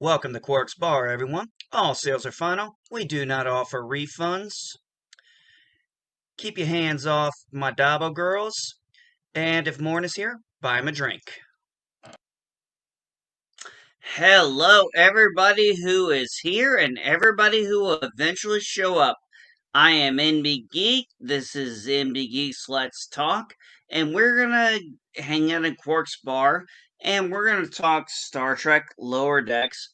Welcome to Quark's Bar, everyone. All sales are final. We do not offer refunds. Keep your hands off my Dabo girls. And if Morn is here, buy him a drink. Hello, everybody who is here and everybody who will eventually show up. I am NB Geek. This is NB Geek's Let's Talk. And we're going to hang out in Quark's Bar. And we're going to talk Star Trek Lower Decks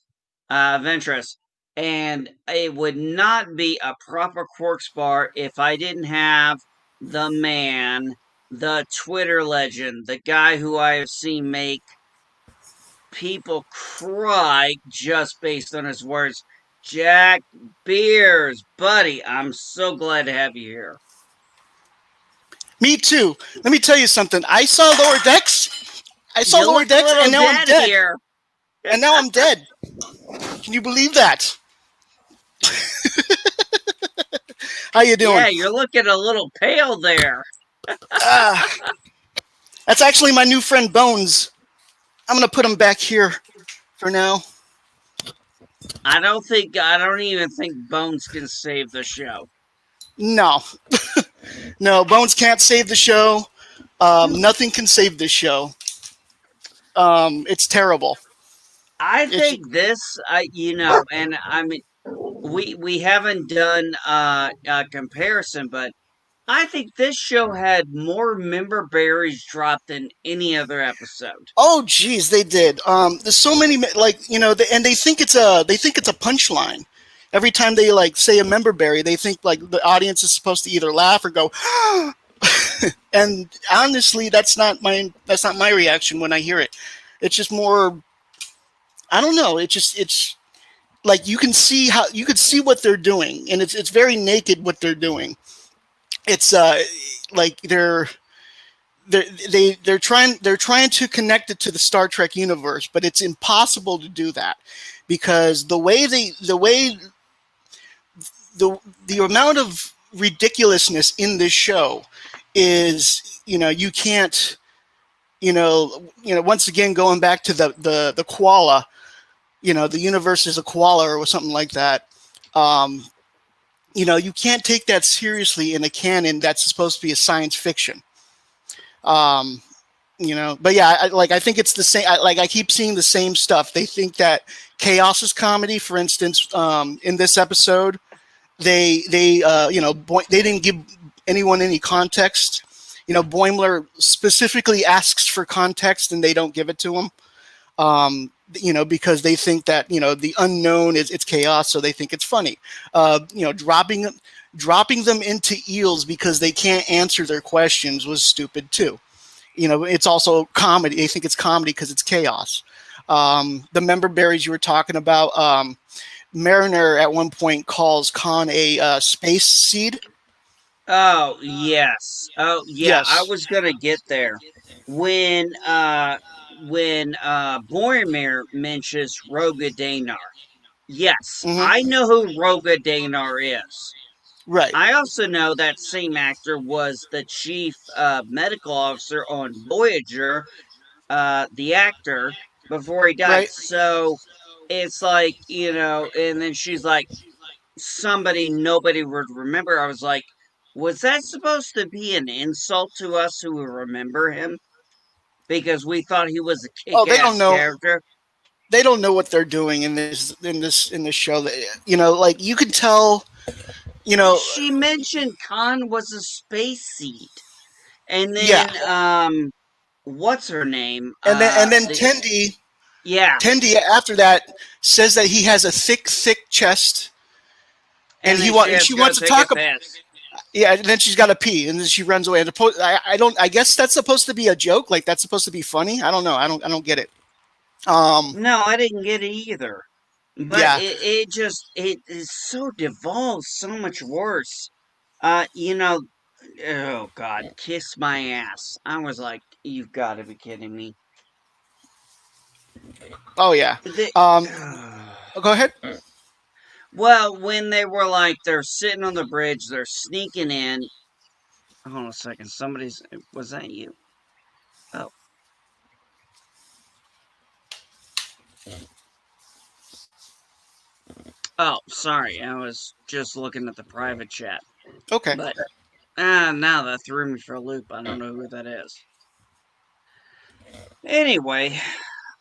Ventress. And it would not be a proper Quark's Bar if I didn't have the man, the Twitter legend, the guy who I have seen make people cry just based on his words. Jack Beers, buddy, I'm so glad to have you here. Me too. Let me tell you something. I saw Lower Decks. Lower Decks, and now I'm dead. Here. And now I'm dead. Can you believe that? How you doing? Yeah, you're looking a little pale there. That's actually my new friend Bones. I'm gonna put him back here for now. I don't even think Bones can save the show. No. No, Bones can't save the show. Nothing can save this show. It's terrible. I think this, and I mean, we haven't done a comparison, but I think this show had more member berries dropped than any other episode. Oh, geez, they did. There's so many, and they think it's a punchline. Every time they say a member berry, they think the audience is supposed to either laugh or go, and honestly, that's not my reaction when I hear it. It's just more, I don't know. It's like you can see what they're doing, and it's very naked what they're doing. It's like they're trying to connect it to the Star Trek universe, but it's impossible to do that because the amount of ridiculousness in this show is, you can't, once again going back to the koala, the universe is a koala or something like that. You can't take that seriously in a canon that's supposed to be a science fiction. But yeah, I think it's the same. I keep seeing the same stuff. They think that chaos is comedy. For instance, in this episode, they didn't give anyone any context. Boimler specifically asks for context, and they don't give it to him. Because they think that, the unknown it's chaos, so they think it's funny. Dropping them into eels because they can't answer their questions was stupid too. It's also comedy. They think it's comedy because it's chaos. The member berries you were talking about, Mariner at one point calls Khan a space seed. Oh, yes. Oh, yeah, Yes. I was going to get there. When Boromir mentions Roga Danar. Yes, I know who Roga Danar is. Right. I also know that same actor was the chief medical officer on Voyager, the actor, before he died. Right. So it's like, and then she's like, somebody nobody would remember. I was like, was that supposed to be an insult to us who remember him? Because we thought he was a kick-ass character. They don't know what they're doing in this show. You can tell. She mentioned Khan was a space seed, and then what's her name? And then Tendi. Yeah. Tendi after that says that he has a thick chest, and she wants to talk about. Yeah, and then she's got to pee, and then she runs away. I guess that's supposed to be a joke. Like that's supposed to be funny. I don't know. I don't get it. No, I didn't get it either. But yeah. it is so devolved, so much worse. Oh God, kiss my ass. I was like, you've got to be kidding me. Oh yeah. Go ahead. Well, when they were they're sitting on the bridge, they're sneaking in. Hold on a second. Was that you? Oh. Oh, sorry, I was just looking at the private chat. Okay. But now that threw me for a loop. I don't know who that is. Anyway,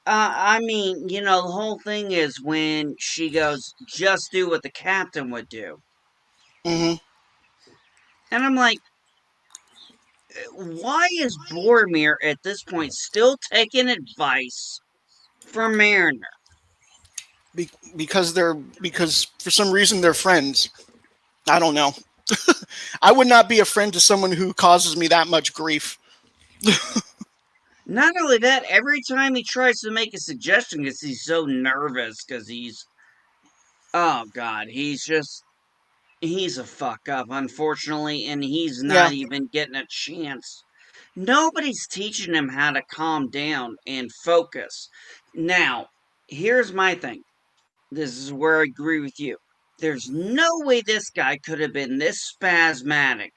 I mean, the whole thing is when she goes, just do what the captain would do. Hmm. And I'm like, why is Boromir at this point still taking advice from Mariner? Because for some reason they're friends. I don't know. I would not be a friend to someone who causes me that much grief. Not only that, every time he tries to make a suggestion, because he's so nervous, because oh God, he's a fuck up, unfortunately, and he's Yeah. not even getting a chance. Nobody's teaching him how to calm down and focus. Now, here's my thing. This is where I agree with you. There's no way this guy could have been this spasmodic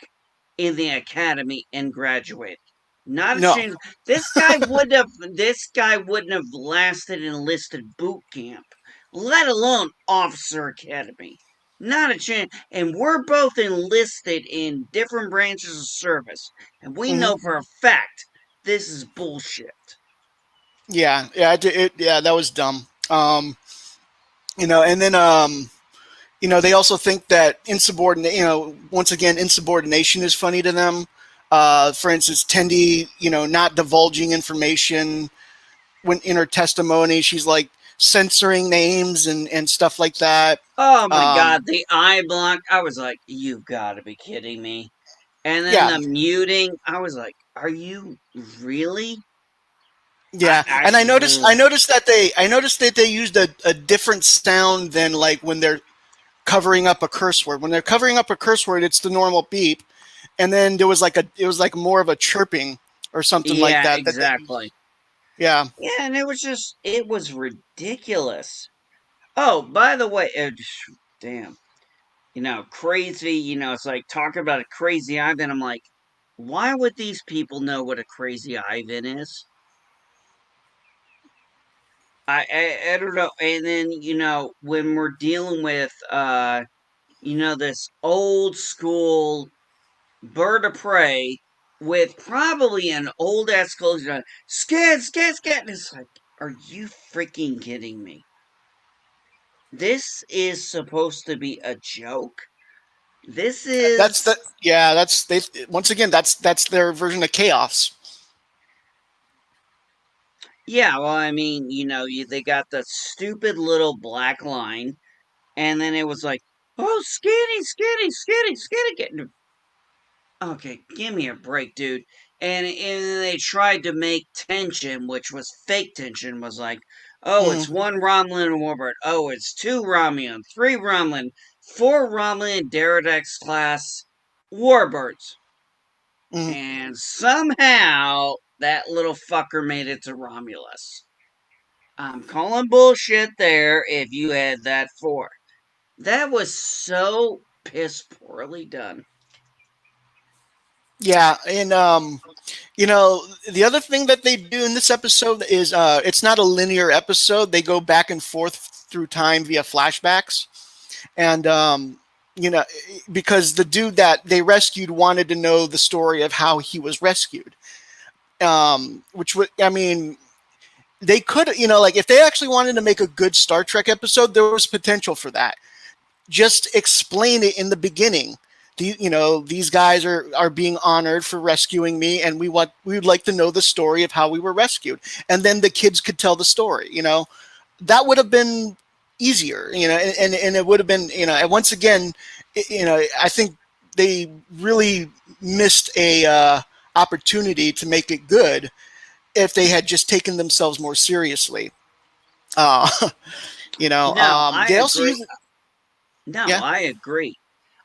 in the academy and graduated. Not a No. chance. This guy wouldn't have lasted enlisted boot camp, let alone officer academy. Not a chance. And we're both enlisted in different branches of service. And we Hmm. know for a fact this is bullshit. Yeah. Yeah. Yeah. That was dumb. And then they also think that insubordinate. Once again, insubordination is funny to them. For instance, Tendi, not divulging information when in her testimony, she's like censoring names and stuff like that. Oh my Um, god, the eye block. I was like, you've got to be kidding me. And then yeah, the muting, I was like, are you really? yeah, and I Ugh. noticed that they used a different sound than like when they're covering up a curse word. When they're covering up a curse word, it's the normal beep, and then it was like more of a chirping or something like Yeah, that. exactly. Yeah. Yeah, and it was ridiculous. Oh, by the way, damn, crazy, it's like talking about a crazy Ivan. I'm like, why would these people know what a crazy Ivan is? I don't know. And then, when we're dealing with, this old school bird of prey with probably an old ass closure, scat, scat, scat. And it's like, are you freaking kidding me? This is supposed to be a joke. This That's the is, yeah. That's they once again. That's their version of chaos. yeah, well, I mean, they got the stupid little black line, and then it was like, oh, skinny, skinny, skinny, skinny, getting. Okay, give me a break, dude. And they tried to make tension, which was fake tension, was like, oh, Hmm. it's one Romulan warbird. Oh, it's two Romulan, three Romulan, four Romulan Derridex class warbirds. Hmm. And somehow that little fucker made it to Romulus. I'm calling bullshit there if you had that four. That was so piss poorly done. Yeah, and the other thing that they do in this episode is it's not a linear episode. They go back and forth through time via flashbacks, and because the dude that they rescued wanted to know the story of how he was rescued, which would I mean they could like if they actually wanted to make a good Star Trek episode, there was potential for that. Just explain it in the beginning. These guys are being honored for rescuing me, and we would like to know the story of how we were rescued, and then the kids could tell the story. That would have been easier. And it would have been and once again, I think they really missed a opportunity to make it good if they had just taken themselves more seriously. Uh, No, I they also agree. use No, yeah. I agree.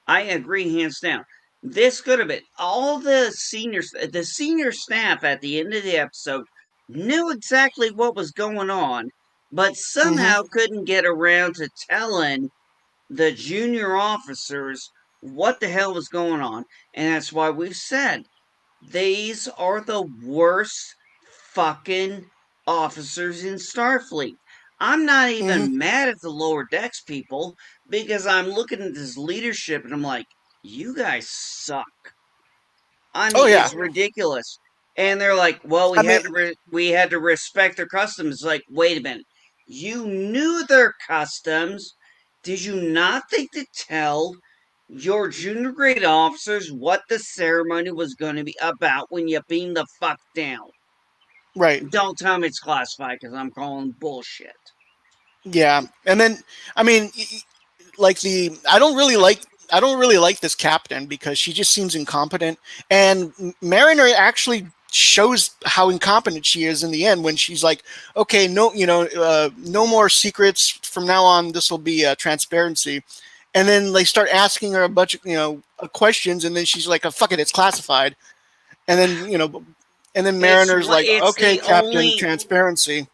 I agree hands down. This could have been all the senior staff at the end of the episode knew exactly what was going on, but Hmm. somehow couldn't get around to telling the junior officers what the hell was going on. And that's why we've said these are the worst fucking officers in Starfleet. I'm not Hmm. even mad at the lower decks people because I'm looking at this leadership and I'm like, you guys suck. I Oh mean, yeah. it's ridiculous. And they're like, "Well, I mean, we had to respect their customs." It's like, wait a minute, you knew their customs. Did you not think to tell your junior grade officers what the ceremony was going to be about when you beam the fuck down? right. Don't tell me it's classified because I'm calling bullshit. Yeah. And then, I mean, like I don't really like this captain because she just seems incompetent. And Mariner actually shows how incompetent she is in the end when she's like, okay, no, no more secrets from now on. This will be transparency. And then they start asking her a bunch of questions, and then she's like, oh, "Fuck it, it's classified." And then Mariner's like, It's "Okay, the Captain, only transparency."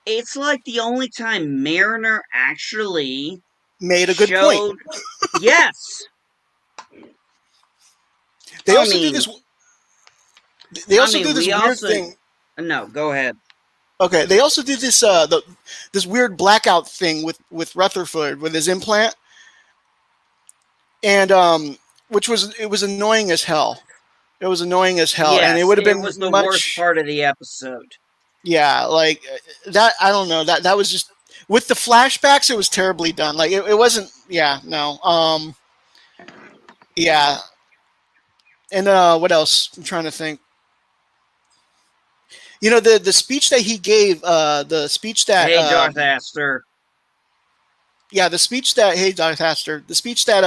it's like the only time Mariner actually Made a good point. showed yes. They I also do mean, this. They also do this we weird also thing. no, go ahead. Okay, they also do this this weird blackout thing with Rutherford with his implant, and which was it was annoying as hell. It was annoying as hell, and it Yes, would have it been was the worst much. part of the episode. Yeah, like that. I don't know. That was just with the flashbacks. It was terribly done. Like it wasn't. Yeah, no. Yeah, and what else? I'm trying to think. The speech that he gave. The speech that. Hey, Darth Aster. Yeah, the speech that. Hey, Darth Haster. The speech that.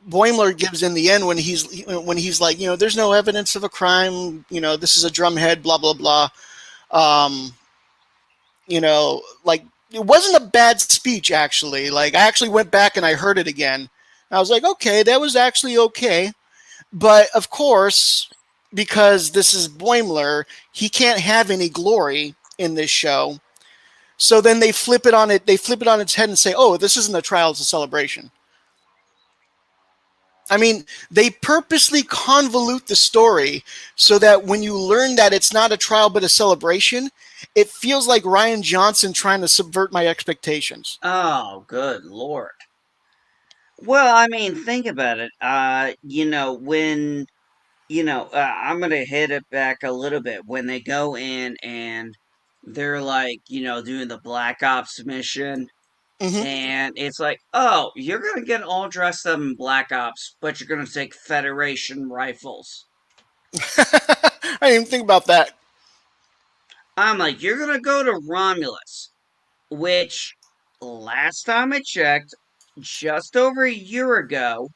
Boimler gives in the end when he's like, there's no evidence of a crime. This is a drumhead. Blah blah blah. Um, like it wasn't a bad speech actually. Like I actually went back and I heard it again. I was like, okay, that was actually okay. But of course, because this is Boimler, he can't have any glory in this show. So then they flip it on it. They flip it on its head and say, "Oh, this isn't a trial; it's a celebration." I mean, they purposely convolute the story so that when you learn that it's not a trial but a celebration, it feels like Ryan Johnson trying to subvert my expectations. Oh, good lord. Well, I mean, think about it. When I'm gonna hit it back a little bit when they go in and they're like, doing the Black Ops mission, Hmm. and it's like, oh, you're gonna get all dressed up in Black Ops, but you're gonna take Federation rifles. I didn't even think about that. I'm like, you're gonna go to Romulus, which last time I checked, just over a year ago,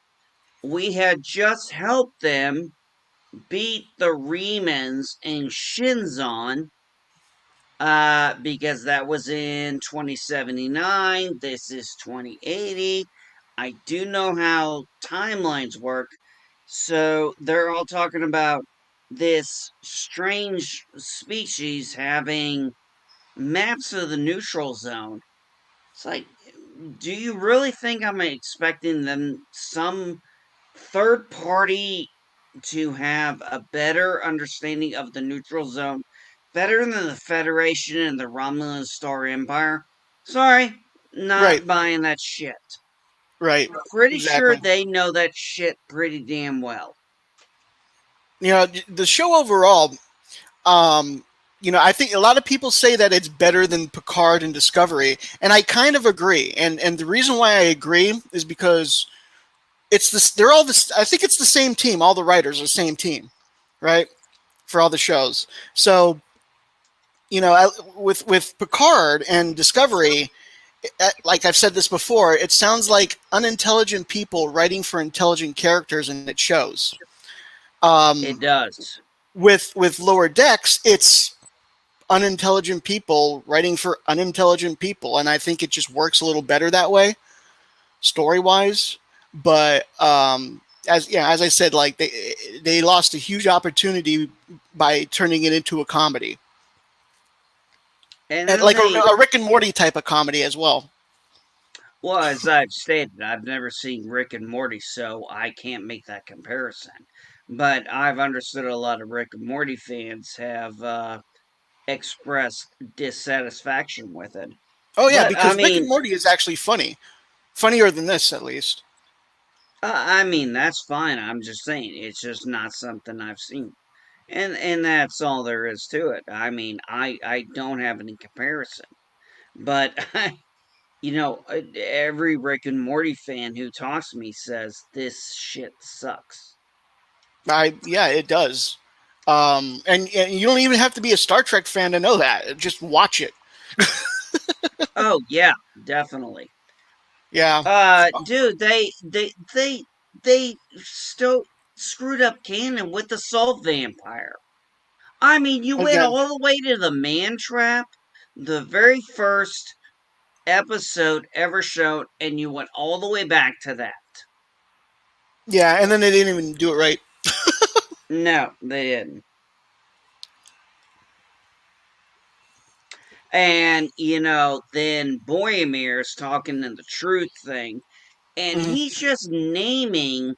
we had just helped them beat the Remans and Shinzon, because that was in 2079. This is 2080. I do know how timelines work. So they're all talking about this strange species having maps of the neutral zone. It's like, do you really think I'm expecting them, some third party, to have a better understanding of the neutral zone, better than the Federation and the Romulan Star Empire? Sorry, Right, not buying that shit. right, Pretty sure exactly. they know that shit pretty damn well. The show overall, um, I think a lot of people say that it's better than Picard and Discovery, and I kind of agree. And the reason why I agree is because it's this. They're all this. I think it's the same team. All the writers are the same team, right? For all the shows. So with Picard and Discovery, like I've said this before, it sounds like unintelligent people writing for intelligent characters, and it shows. It Um, does. with Lower Decks, it's unintelligent people writing for unintelligent people, and I think it just works a little better that way, story wise. But as I said, like they lost a huge opportunity by turning it into a comedy, And and the like thing, a Rick and Morty type of comedy as well. well, as I've stated, I've never seen Rick and Morty, so I can't make that comparison. But I've understood a lot of Rick and Morty fans have expressed dissatisfaction with it. Oh yeah, But I because Rick and mean, Morty is actually funny, funnier than this at least. that's fine. I'm just saying it's just not something I've seen. And that's all there is to it. I mean, I don't have any comparison. But every Rick and Morty fan who talks to me says this shit sucks. Yeah, it does. And you don't even have to be a Star Trek fan to know that. Just watch it. Oh yeah, definitely. Yeah. Dude, they screwed up canon with the Salt Vampire. I mean, you went Again. all the way to the Man Trap, the very first episode ever shown, and you went all the way back to that. Yeah, and then they didn't even do it right. No, they didn't. And, then Boyamir's talking in the truth thing, and Mhm. he's just naming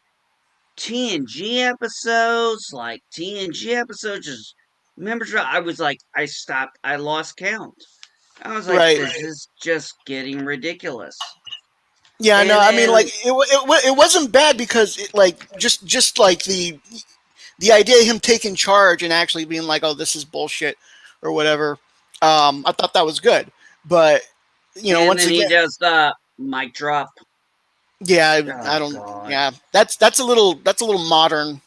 TNG episodes, like TNG episodes, just members. I was like, I stopped, I lost count. I was like, Right. this is just getting ridiculous. Yeah. No. And I mean, like then, it wasn't bad because just like the idea of him taking charge and actually being like, oh, this is bullshit or whatever. I thought that was good, but and once then he again, does the mic drop. yeah, I Oh don't. God. Yeah, that's a little modern.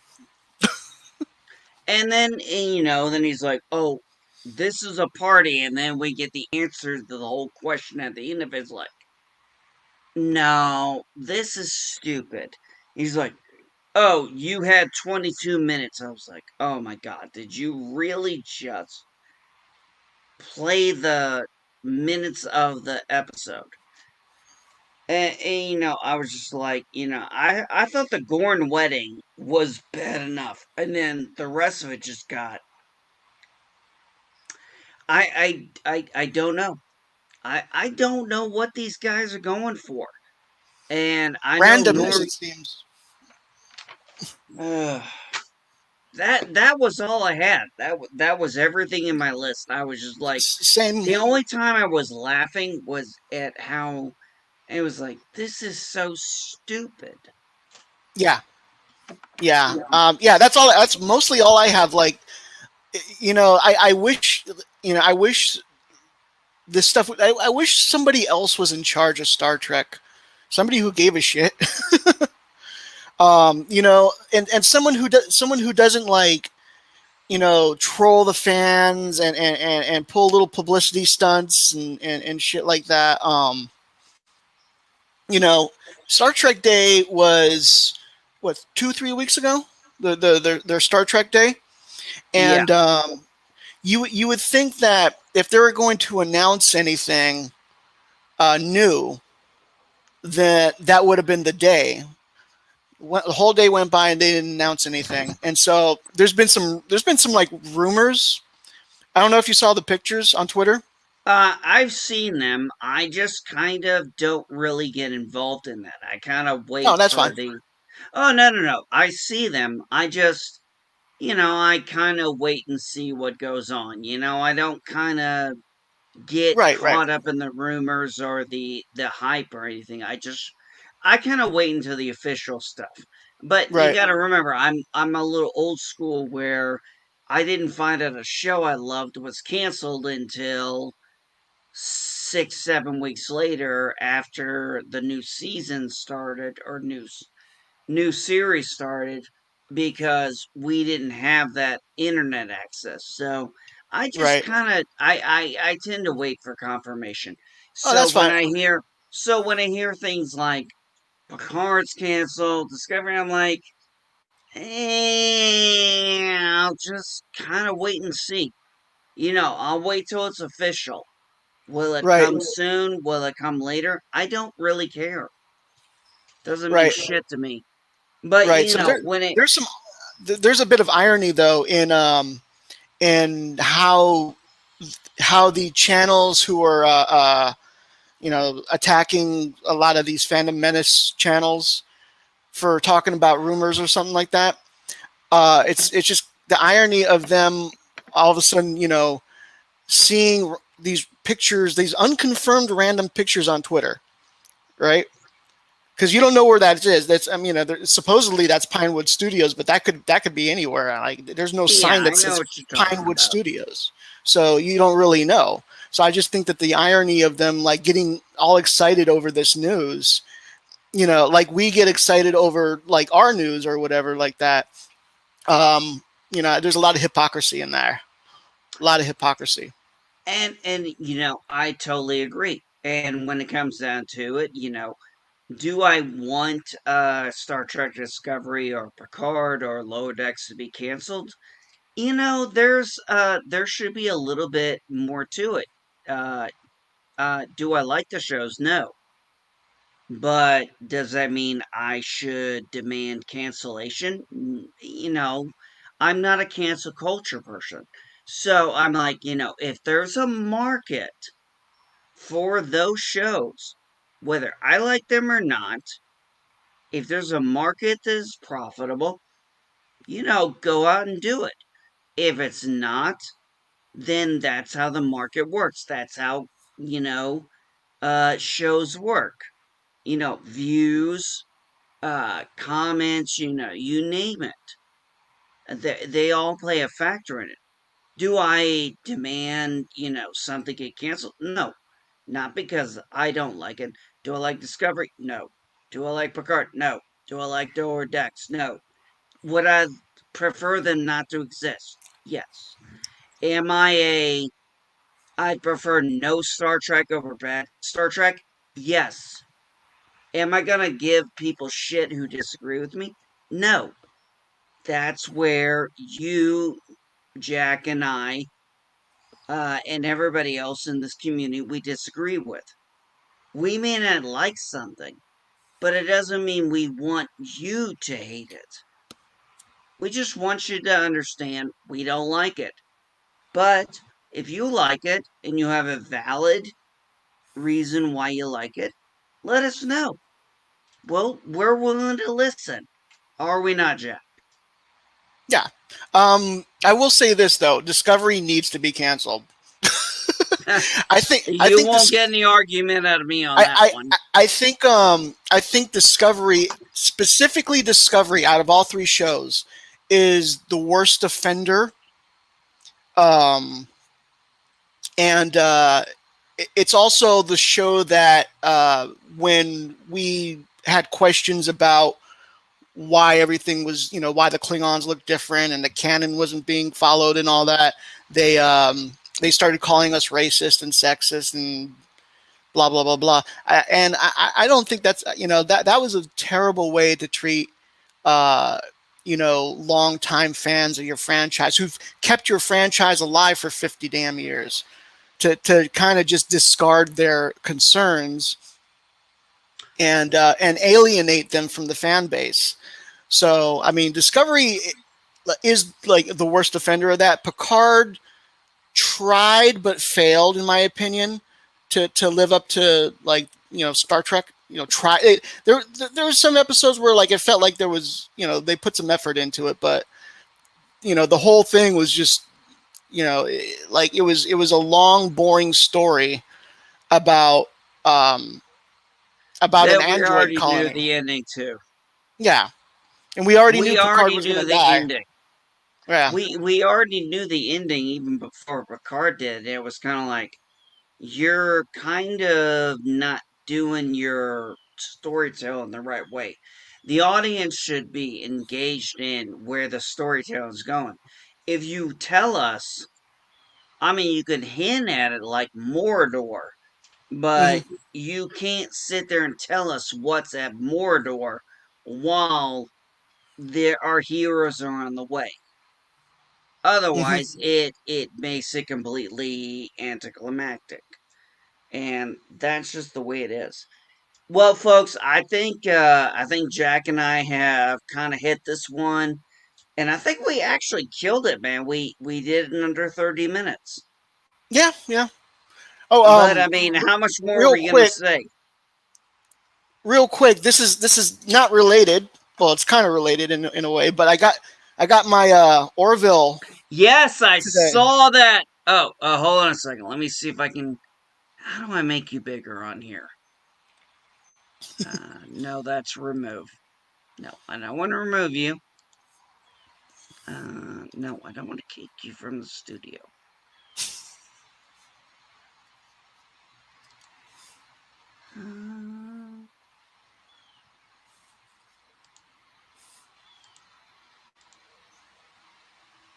And then, then he's like, oh, this is a party. And then we get the answer to the whole question at the end of it. It's like, no, this is stupid. He's like, oh, you had 22 minutes. I was like, oh my God, did you really just play the minutes of the episode? And I was just like, I thought the Gorn wedding was bad enough. And then the rest of it just got, I don't know. I don't know what these guys are going for. And I know Randomness, Norm, it seems. uh, that was all I had. That was everything in my list. I was just like, Same. the only time I was laughing was at how it was like, this is so stupid. Yeah, yeah, yeah. That's mostly all I have. Like, I wish, I wish this stuff. I wish somebody else was in charge of Star Trek. Somebody who gave a shit. And someone who doesn't like troll the fans and pull little publicity stunts and shit like that. You know, Star Trek Day was what 2-3 weeks ago. Their Star Trek Day, Yeah. and you would think that if they were going to announce anything new, that would have been the day. The whole day went by and they didn't announce anything, and so there's been some like rumors. I don't know if you saw the pictures on Twitter. I've seen them. I just kind of don't really get involved in that. I kind of Oh, wait that's for fine. the. Oh, no, no, no. I see them. I just, I kind of wait and see what goes on. I don't kind of get Right, right, caught up in the rumors or the hype or anything. I kind of wait until the official stuff. But you right, got to remember, I'm a little old school where I didn't find out a show I loved was canceled until 6, 7 weeks later after the new season started or new series started because we didn't have that internet access. So I just right. kind of I tend to wait for confirmation. Oh, So that's when fine. I hear things like Picard's canceled, Discovery, I'm like, I'll just kind of wait and see. I'll wait till it's official. Will it Right, come soon? Will it come later? I don't really care. Doesn't mean right, shit to me. But right. So when it there's some there's a bit of irony though in how the channels who are attacking a lot of these fandom menace channels for talking about rumors or something like that. It's just the irony of them all of a sudden seeing these pictures, these unconfirmed random pictures on Twitter, right? Because you don't know where that is. That's, I mean, supposedly that's Pinewood Studios, but that could be anywhere. Like, there's no Yeah, sign I that know says what you're talking Pinewood about. Studios, so you don't really know. So I just think that the irony of them like getting all excited over this news, like we get excited over like our news or whatever like that. There's a lot of hypocrisy in there. A lot of hypocrisy. And I totally agree. And when it comes down to it, do I want Star Trek Discovery or Picard or Lower Decks to be canceled? There should be a little bit more to it. Uh do I like the shows? No. But does that mean I should demand cancellation? I'm not a cancel culture person. So I'm like, if there's a market for those shows, whether I like them or not, if there's a market that's profitable, go out and do it. If it's not, then that's how the market works. That's how, shows work. Views, comments, you name it. They all play a factor in it. Do I demand, something get canceled? No. Not because I don't like it. Do I like Discovery? No. Do I like Picard? No. Do I like Lower Decks? No. Would I prefer them not to exist? Yes. Am I'd prefer no Star Trek over bad Star Trek? Yes. Am I gonna give people shit who disagree with me? No. That's where you, Jack, and I, and everybody else in this community we disagree with. We may not like something, but it doesn't mean we want you to hate it. We just want you to understand we don't like it. But if you like it and you have a valid reason why you like it, let us know. Well, we're willing to listen. Are we not, Jack? Yeah. I will say this though: Discovery needs to be canceled. I think. I You think won't this. get any argument out of me on that one. I think Discovery, specifically Discovery, out of all three shows, is the worst offender. Um, and it's also the show that when we had questions about why everything was, why the Klingons looked different and the canon wasn't being followed and all that, they started calling us racist and sexist and blah blah blah blah. I don't think that's, that was a terrible way to treat uh, long-time fans of your franchise who've kept your franchise alive for 50 damn years, to kind of just discard their concerns and alienate them from the fan base. So I mean, Discovery is like the worst offender of that. Picard tried but failed, in my opinion, to live up to, like, Star Trek. Try it. There were some episodes where like it felt like there was, they put some effort into it, but the whole thing was just, like it was a long, boring story about um, about an That we android already knew colony. the ending to. Yeah, and we already knew We Picard already was going knew to the die. ending. Yeah. We already knew the ending even before Picard did. It was kind of like, you're kind of not doing your storytelling the right way. The audience should be engaged in where the storytelling is going. If you tell us, I mean, you can hint at it like Mordor, but Hmm. you can't sit there and tell us what's at Mordor while our heroes are on the way. Hmm. Otherwise, it makes it completely anticlimactic, and that's just the way it is. Well, folks, I think Jack and I have kind of hit this one, and I think we actually killed it, man. We did it in under 30 minutes. Yeah, yeah. Oh, But I mean, how much more are real we gonna quick, say? real quick. This is not related. Well, it's kind of related in a way, but I got my Orville Yes, I today. saw that. Oh, hold on a second. Let me see if I can. How do I make you bigger on here? No, that's remove. No, I don't want to remove you. No, I don't want to kick you from the studio. Uh,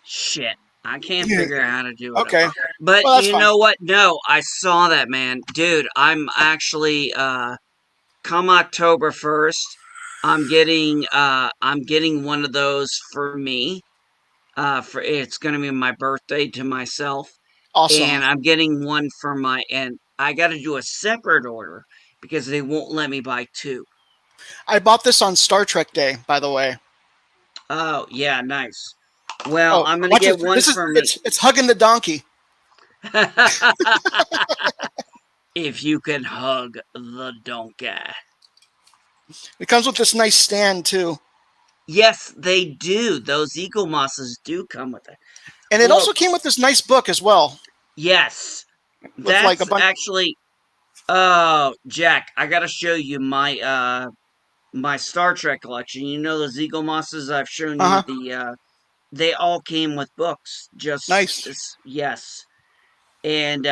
Shit. I can't Yeah. figure out how to do it. Okay. But Well, that's you fine. know what? No, I saw that, man. Dude, I'm actually come October 1st, I'm getting one of those for me. For it's going to be my birthday to myself, Awesome. and I'm getting one for and I got to do a separate order because they won't let me buy two. I bought this on Star Trek Day, by the way. Oh, yeah, nice. Well, Oh, I'm going to watch get this. one This is for me. it's hugging the donkey. If you can hug the donkey. It comes with this nice stand too, Yes, they do. Those eagle mosses do come with it. and it Look, also came with this nice book as well, yes, with like a that's bunch. actually. Oh, Jack, I gotta show you my Star Trek collection. You know those eagle mosses I've shown Uh you huh. they all came with books. Just Nice. yes, and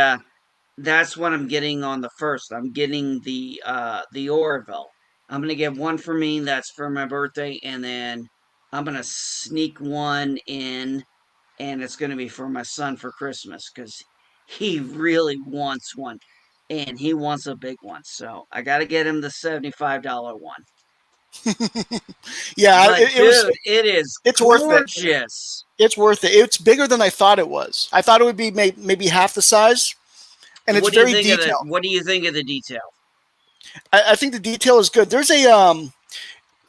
that's what I'm getting on the first. I'm getting the Orville. I'm gonna get one for me. That's for my birthday, and then I'm gonna sneak one in, and it's gonna be for my son for Christmas because he really wants one, and he wants a big one. So I gotta get him the $75 one. Yeah, But it was. dude, it is It's worth it. gorgeous. It's worth it. It's bigger than I thought it was. I thought it would be maybe half the size, and it's What do you very think of the detailed. What do you think of the detail? I think the detail is good. There's a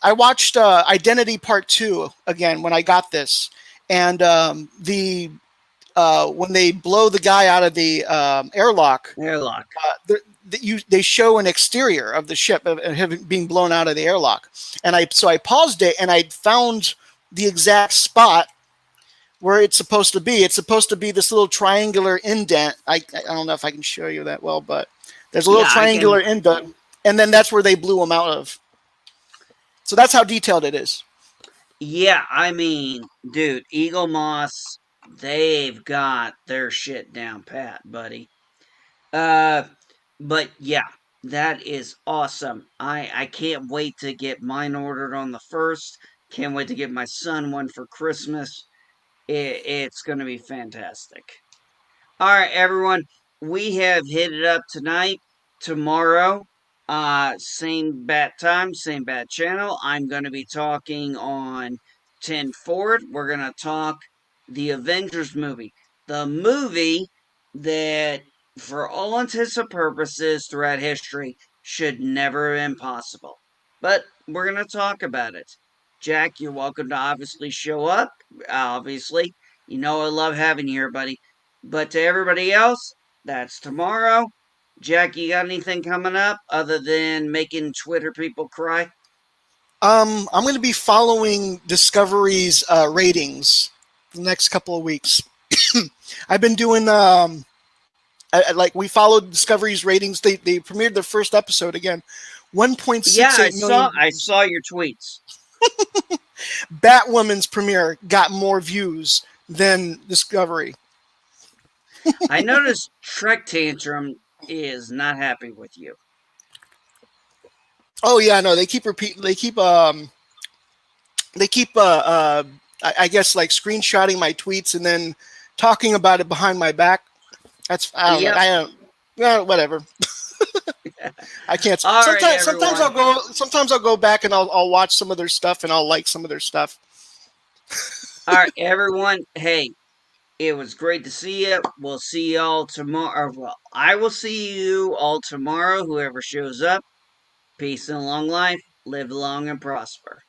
I watched Identity Part Two again when I got this, and the when they blow the guy out of the airlock, Airlock. they show an exterior of the ship being blown out of the airlock, and I paused it and I found the exact spot where it's supposed to be. It's supposed to be this little triangular indent. I don't know if I can show you that well, but there's a little Yeah, I can. triangular indent, and then that's where they blew him out of. So that's how detailed it is. Yeah, I mean, dude, Eagle Moss, they've got their shit down pat, buddy. Uh, but yeah, that is awesome. I can't wait to get mine ordered on the first. Can't wait to get my son one for Christmas. It's gonna be fantastic. All right, everyone. We have hit it up tonight. Tomorrow, same bat time, same bat channel. I'm going to be talking on 10 Forward. We're going to talk the Avengers movie. The movie that, for all intents and purposes throughout history, should never have been possible. But we're going to talk about it. Jack, you're welcome to obviously show up. Obviously. You know I love having you here, buddy. But to everybody else, that's tomorrow. Jack, you got anything coming up other than making Twitter people cry? I'm going to be following Discovery's ratings the next couple of weeks. I've been doing like we followed Discovery's ratings. They premiered their first episode again. Yeah, 1.68 million I views. saw your tweets. Batwoman's premiere got more views than Discovery. I noticed Trek Tantrum is not happy with you. Oh yeah, no, they keep repeat. They keep I guess like screenshotting my tweets and then talking about it behind my back. That's I don't know. Yep. I don't. Well, whatever. I can't. All right, everyone. Sometimes I'll go back and I'll watch some of their stuff and I'll like some of their stuff. All right, everyone. Hey, it was great to see you. We'll see y'all tomorrow. Well, I will see you all tomorrow, whoever shows up. Peace and long life. Live long and prosper.